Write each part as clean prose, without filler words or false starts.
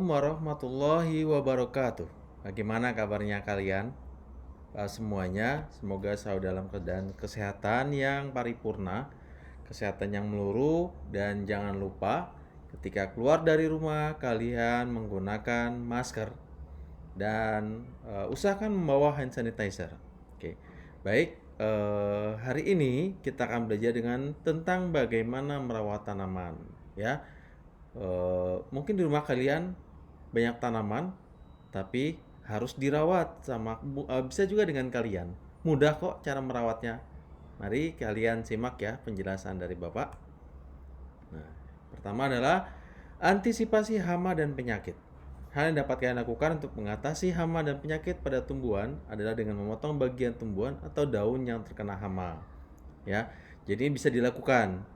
Warahmatullahi wabarakatuh. Bagaimana kabarnya kalian? Semuanya, semoga selalu dalam keadaan kesehatan yang paripurna, kesehatan yang meluruh, dan jangan lupa ketika keluar dari rumah kalian menggunakan masker dan usahakan membawa hand sanitizer. Oke, baik. Hari ini kita akan belajar tentang bagaimana merawat tanaman, ya. Mungkin di rumah kalian banyak tanaman, tapi harus dirawat bisa juga dengan kalian. Mudah kok cara merawatnya. Mari kalian simak ya penjelasan dari Bapak. Nah, pertama adalah antisipasi hama dan penyakit. Hal yang dapat kalian lakukan untuk mengatasi hama dan penyakit pada tumbuhan adalah dengan memotong bagian tumbuhan atau daun yang terkena hama. Ya, jadi bisa dilakukan.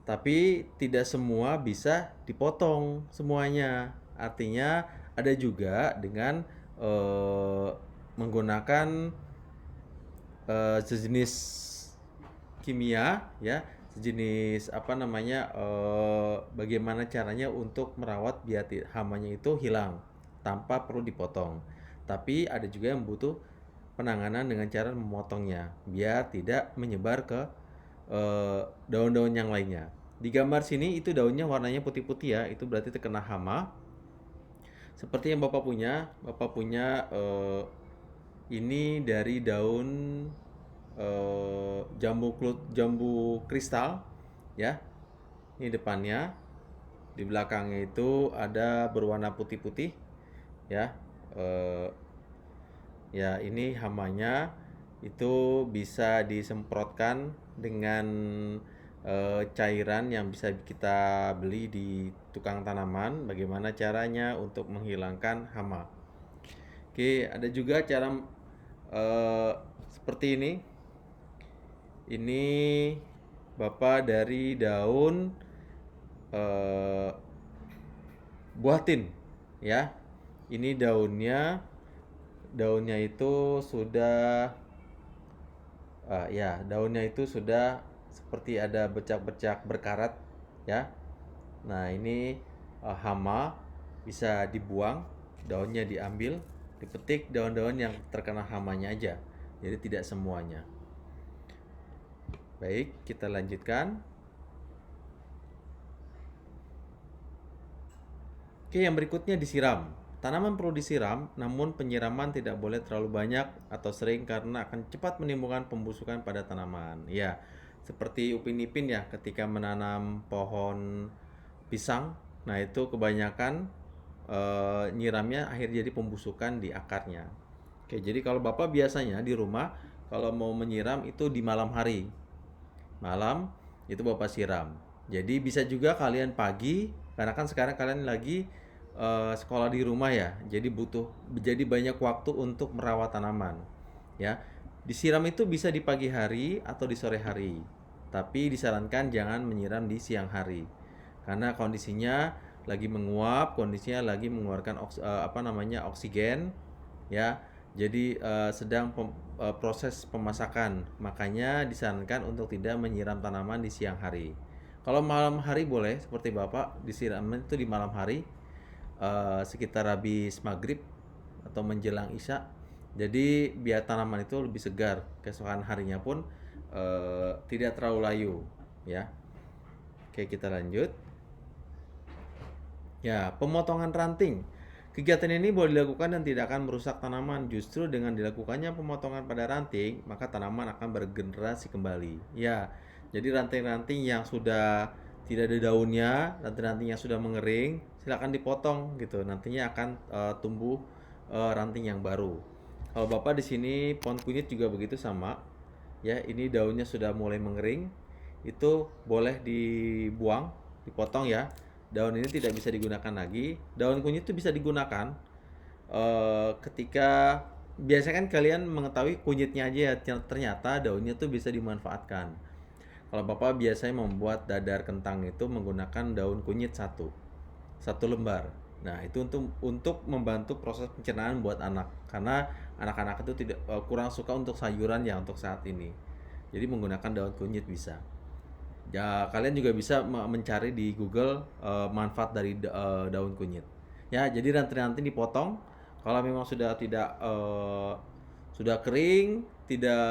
Tapi tidak semua bisa dipotong semuanya. Artinya ada juga dengan eh, menggunakan sejenis kimia, ya, sejenis apa namanya, bagaimana caranya untuk merawat biar hamanya itu hilang tanpa perlu dipotong. Tapi ada juga yang butuh penanganan dengan cara memotongnya biar tidak menyebar ke daun-daun yang lainnya. Di gambar sini itu daunnya warnanya putih-putih ya, itu berarti terkena hama. Seperti yang Bapak punya ini dari daun jambu kristal, ya. Ini depannya, di belakangnya itu ada berwarna putih-putih, ya. Eh, ya ini hamanya itu bisa disemprotkan dengan cairan yang bisa kita beli di tukang tanaman. Bagaimana caranya untuk menghilangkan hama? Oke, ada juga cara eh, seperti ini. Ini Bapak dari daun eh, buah tin, ya. Ini daunnya itu sudah ya, daunnya itu sudah seperti ada bercak-bercak berkarat, ya. Nah, ini hama bisa dibuang, daunnya diambil, dipetik daun-daun yang terkena hamanya aja. Jadi tidak semuanya. Baik, kita lanjutkan. Oke, yang berikutnya disiram. Tanaman perlu disiram, namun penyiraman tidak boleh terlalu banyak atau sering karena akan cepat menimbulkan pembusukan pada tanaman. Ya, seperti Upin Ipin ya, ketika menanam pohon pisang, nah itu kebanyakan nyiramnya akhirnya jadi pembusukan di akarnya. Oke, jadi kalau Bapak biasanya di rumah kalau mau menyiram itu di malam hari. Malam itu Bapak siram. Jadi bisa juga kalian pagi, karena kan sekarang kalian lagi sekolah di rumah ya. Jadi banyak waktu untuk merawat tanaman. Ya. Disiram itu bisa di pagi hari atau di sore hari. Tapi disarankan jangan menyiram di siang hari. Karena kondisinya lagi menguap, kondisinya lagi mengeluarkan oksigen, ya. Jadi proses pemasakan, makanya disarankan untuk tidak menyiram tanaman di siang hari. Kalau malam hari boleh, seperti Bapak disiram itu di malam hari, sekitar habis maghrib atau menjelang isya. Jadi biar tanaman itu lebih segar, keesokan harinya pun tidak terlalu layu, ya. Oke, kita lanjut. Ya, pemotongan ranting. Kegiatan ini boleh dilakukan dan tidak akan merusak tanaman. Justru dengan dilakukannya pemotongan pada ranting, maka tanaman akan bergenerasi kembali. Ya, jadi ranting-ranting yang sudah tidak ada daunnya, ranting-ranting yang sudah mengering, silakan dipotong gitu. Nantinya akan tumbuh ranting yang baru. Kalau Bapak di sini pohon kunyit juga begitu sama. Ya, ini daunnya sudah mulai mengering, itu boleh dibuang, dipotong ya. Daun ini tidak bisa digunakan lagi. Daun kunyit itu bisa digunakan ketika biasanya kan kalian mengetahui kunyitnya aja ya, ternyata daunnya tuh bisa dimanfaatkan. Kalau Bapak biasanya membuat dadar kentang itu menggunakan daun kunyit satu lembar. Nah, itu untuk membantu proses pencernaan buat anak, karena anak-anak itu tidak kurang suka untuk sayuran ya untuk saat ini. Jadi menggunakan daun kunyit bisa. Ya, kalian juga bisa mencari di Google manfaat dari daun kunyit. Ya, jadi nanti dipotong. Kalau memang sudah tidak sudah kering, tidak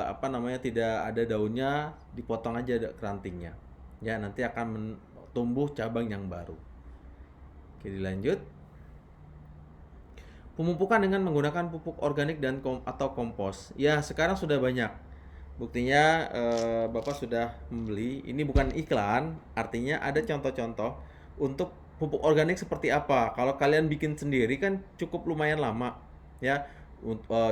apa namanya, tidak ada daunnya, dipotong aja rantingnya. Ya, nanti akan tumbuh cabang yang baru. Oke, dilanjut. Pemupukan dengan menggunakan pupuk organik dan atau kompos. Ya, sekarang sudah banyak. Buktinya Bapak sudah membeli. Ini bukan iklan, artinya ada contoh-contoh untuk pupuk organik seperti apa. Kalau kalian bikin sendiri kan cukup lumayan lama, ya.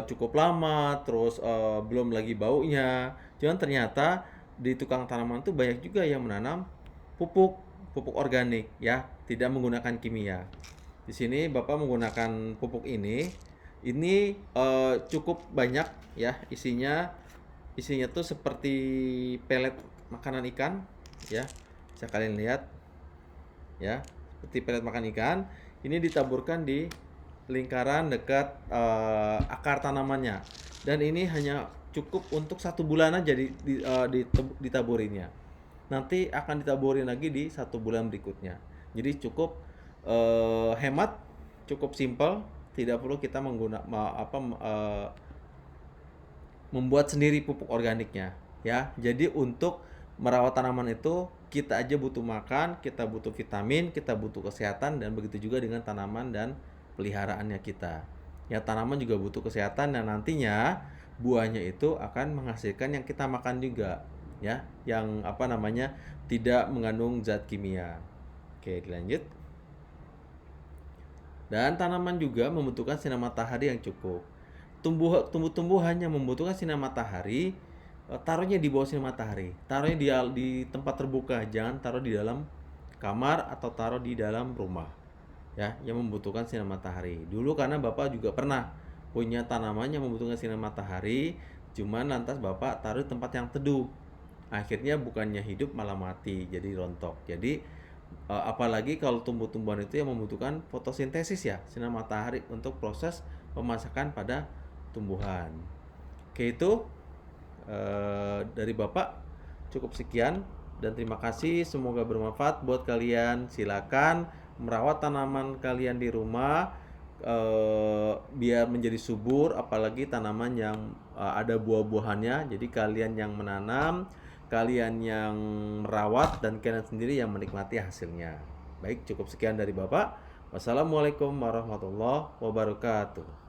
Cukup lama, terus belum lagi baunya. Cuman ternyata di tukang tanaman tuh banyak juga yang menanam pupuk pupuk organik, ya, tidak menggunakan kimia. Di sini Bapak menggunakan pupuk ini. Ini cukup banyak, ya, isinya tuh seperti pelet makanan ikan, ya. Bisa kalian lihat, ya, seperti pelet makan ikan. Ini ditaburkan di lingkaran dekat akar tanamannya, dan ini hanya cukup untuk 1 bulan aja ditaburinnya. Nanti akan ditaburin lagi di 1 bulan berikutnya. Jadi cukup hemat, cukup simpel, tidak perlu kita membuat sendiri pupuk organiknya, ya. Jadi untuk merawat tanaman itu kita aja butuh makan, kita butuh vitamin, kita butuh kesehatan, dan begitu juga dengan tanaman dan peliharaannya kita. Ya, tanaman juga butuh kesehatan, dan nantinya buahnya itu akan menghasilkan yang kita makan juga, ya, yang apa namanya, tidak mengandung zat kimia. Oke, dilanjut. Dan tanaman juga membutuhkan sinar matahari yang cukup. Tumbuh-tumbuhan yang membutuhkan sinar matahari, taruhnya di bawah sinar matahari. Taruhnya di tempat terbuka, jangan taruh di dalam kamar atau taruh di dalam rumah, ya, yang membutuhkan sinar matahari. Dulu karena Bapak juga pernah punya tanaman yang membutuhkan sinar matahari, cuman lantas Bapak taruh di tempat yang teduh. Akhirnya bukannya hidup malah mati, jadi rontok. Jadi apalagi kalau tumbuh-tumbuhan itu yang membutuhkan fotosintesis, ya, sinar matahari untuk proses pemasakan pada tumbuhan. Oke, itu dari Bapak cukup sekian, dan terima kasih, semoga bermanfaat buat kalian. Silakan merawat tanaman kalian di rumah biar menjadi subur, apalagi tanaman yang ada buah-buahannya. Jadi kalian yang menanam, kalian yang merawat, dan kalian sendiri yang menikmati hasilnya. Baik, cukup sekian dari Bapak. Wassalamualaikum warahmatullahi wabarakatuh.